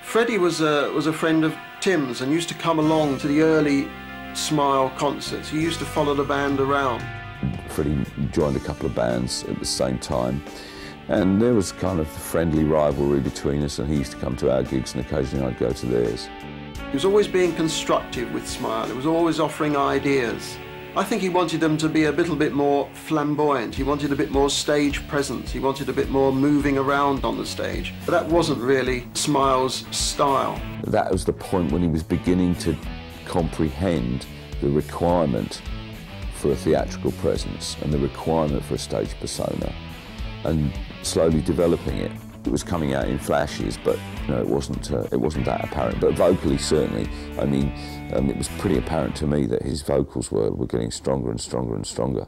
Freddie was a friend of Tim's and used to come along to the early Smile concerts. He used to follow the band around. Freddie joined a couple of bands at the same time, and there was kind of a friendly rivalry between us, and he used to come to our gigs and occasionally I'd go to theirs. He was always being constructive with Smile. He was always offering ideas. I think he wanted them to be a little bit more flamboyant. He wanted a bit more stage presence. He wanted a bit more moving around on the stage. But that wasn't really Smile's style. That was the point when he was beginning to comprehend the requirement for a theatrical presence and the requirement for a stage persona, and slowly developing it. It was coming out in flashes, but you know, it wasn't that apparent. But vocally, certainly, I mean, it was pretty apparent to me that his vocals were getting stronger and stronger and stronger.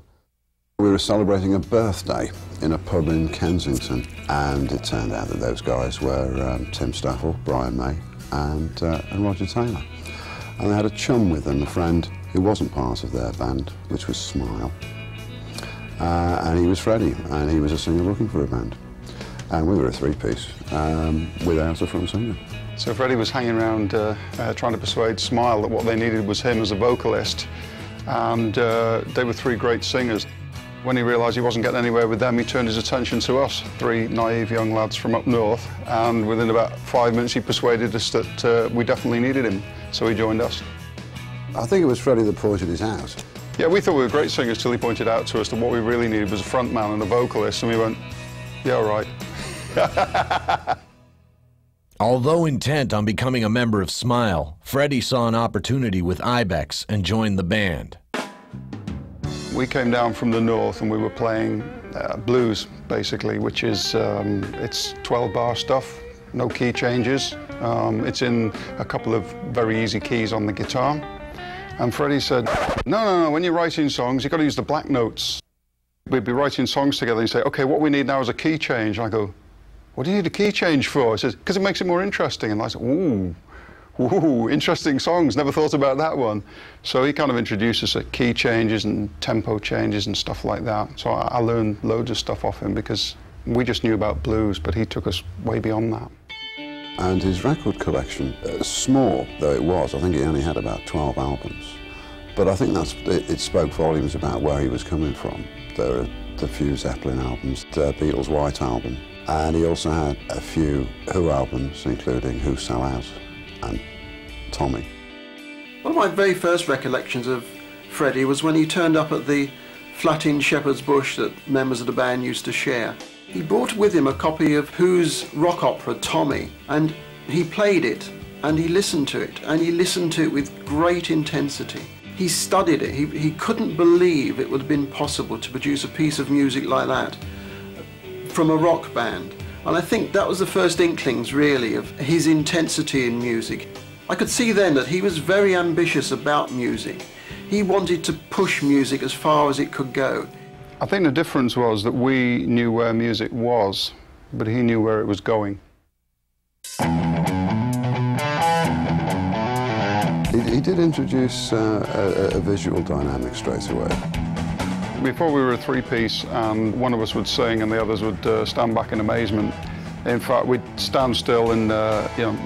We were celebrating a birthday in a pub in Kensington, and it turned out that those guys were Tim Staffel, Brian May, and Roger Taylor. And they had a chum with them, a friend who wasn't part of their band, which was Smile. And he was Freddie, and he was a singer looking for a band. And we were a three-piece without a front singer. So Freddie was hanging around trying to persuade Smile that what they needed was him as a vocalist, and they were three great singers. When he realised he wasn't getting anywhere with them, he turned his attention to us, three naive young lads from up north, and within about 5 minutes he persuaded us that we definitely needed him, so he joined us. I think it was Freddie that pointed it out. Yeah, we thought we were great singers till he pointed out to us that what we really needed was a front man and a vocalist, and we went, yeah, all right. Although intent on becoming a member of Smile, Freddie saw an opportunity with Ibex and joined the band. We came down from the north and we were playing blues, basically, which is, it's 12-bar stuff, no key changes. It's in a couple of very easy keys on the guitar. And Freddie said, no, when you're writing songs, you've got to use the black notes. We'd be writing songs together and he'd say, OK, what we need now is a key change. And I go, what do you need a key change for? He says, because it makes it more interesting. And I said, ooh, interesting songs, never thought about that one. So he kind of introduced us to key changes and tempo changes and stuff like that. So I learned loads of stuff off him because we just knew about blues, but he took us way beyond that. And his record collection, small though it was, I think he only had about 12 albums. But I think it spoke volumes about where he was coming from. There are the few Zeppelin albums, the Beatles' White Album, and he also had a few Who albums, including Who Sell Out and Tommy. One of my very first recollections of Freddie was when he turned up at the flat in Shepherd's Bush that members of the band used to share. He brought with him a copy of Who's rock opera, Tommy, and he played it, and he listened to it, and he listened to it with great intensity. He studied it. He couldn't believe it would have been possible to produce a piece of music like that from a rock band. And I think that was the first inklings, really, of his intensity in music. I could see then that he was very ambitious about music. He wanted to push music as far as it could go. I think the difference was that we knew where music was, but he knew where it was going. He did introduce a visual dynamic straight away. Before we were a three-piece, and one of us would sing and the others would stand back in amazement. In fact, we'd stand still and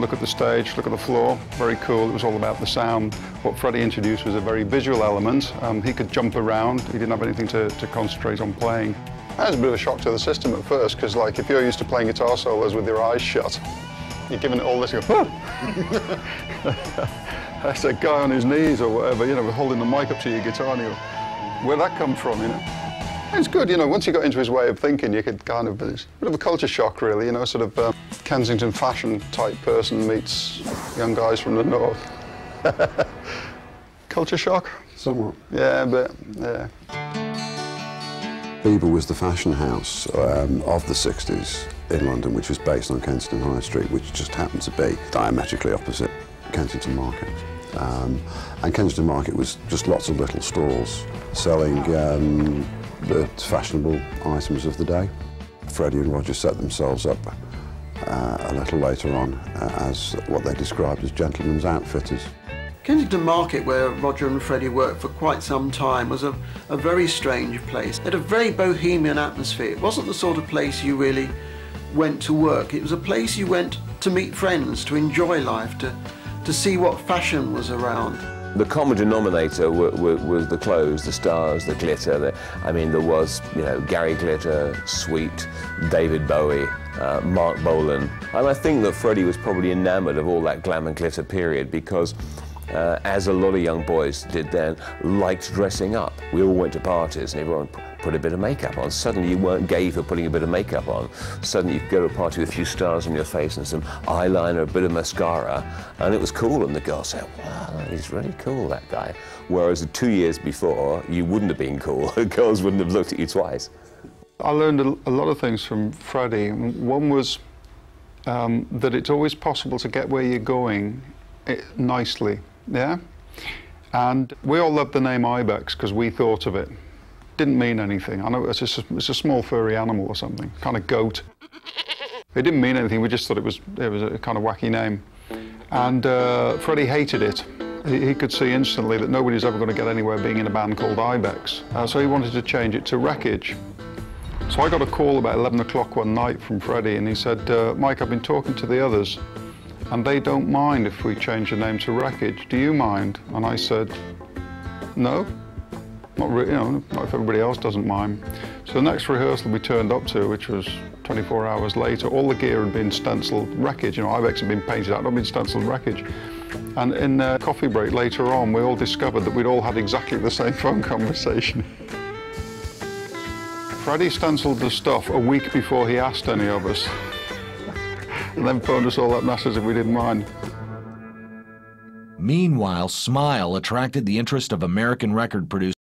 look at the stage, look at the floor. Very cool. It was all about the sound. What Freddie introduced was a very visual element. He could jump around. He didn't have anything to concentrate on playing. That was a bit of a shock to the system at first, because like if you're used to playing guitar solos with your eyes shut, you're giving it all this. You go, that's a guy on his knees or whatever, holding the mic up to your guitar, and you go, where'd that come from, It's good, once you got into his way of thinking, you could kind of, it's a bit of a culture shock, really, sort of Kensington fashion type person meets young guys from the north. Culture shock? Somewhat. Yeah, but, yeah. Beaver was the fashion house of the 60s in London, which was based on Kensington High Street, which just happened to be diametrically opposite Kensington Market. And Kensington Market was just lots of little stalls selling the fashionable items of the day. Freddie and Roger set themselves up a little later on as what they described as gentlemen's outfitters. Kensington Market, where Roger and Freddie worked for quite some time, was a very strange place. It had a very bohemian atmosphere. It wasn't the sort of place you really went to work. It was a place you went to meet friends, to enjoy life, to see what fashion was around. The common denominator was the clothes, the stars, the glitter. I mean, there was, you know, Gary Glitter, Sweet, David Bowie, Mark Bolan. And I think that Freddie was probably enamoured of all that glam and glitter period because, as a lot of young boys did then, liked dressing up. We all went to parties and everyone put a bit of makeup on. Suddenly you weren't gay for putting a bit of makeup on. Suddenly you could go to a party with a few stars on your face and some eyeliner, a bit of mascara, and it was cool, and the girls said, wow, he's really cool, that guy. Whereas 2 years before, you wouldn't have been cool. The girls wouldn't have looked at you twice. I learned a lot of things from Freddie. One was that it's always possible to get where you're going nicely, yeah? And we all loved the name Ibex because we thought of it. Didn't mean anything. I know it's a small furry animal or something, kind of goat. It didn't mean anything, we just thought it was a kind of wacky name. And Freddie hated it. He could see instantly that nobody's ever going to get anywhere being in a band called Ibex. So he wanted to change it to Wreckage. So I got a call about 11 o'clock one night from Freddie, and he said, Mike, I've been talking to the others, and they don't mind if we change the name to Wreckage. Do you mind? And I said, no. Not really, you know, not if everybody else doesn't mind. So the next rehearsal we turned up to, which was 24 hours later, all the gear had been stenciled Wreckage. You know, Ibex had been painted out, not been stenciled Wreckage. And in a coffee break later on, we all discovered that we'd all had exactly the same phone conversation. Freddie stenciled the stuff a week before he asked any of us, and then phoned us all up and asked us if we didn't mind. Meanwhile, Smile attracted the interest of American record producers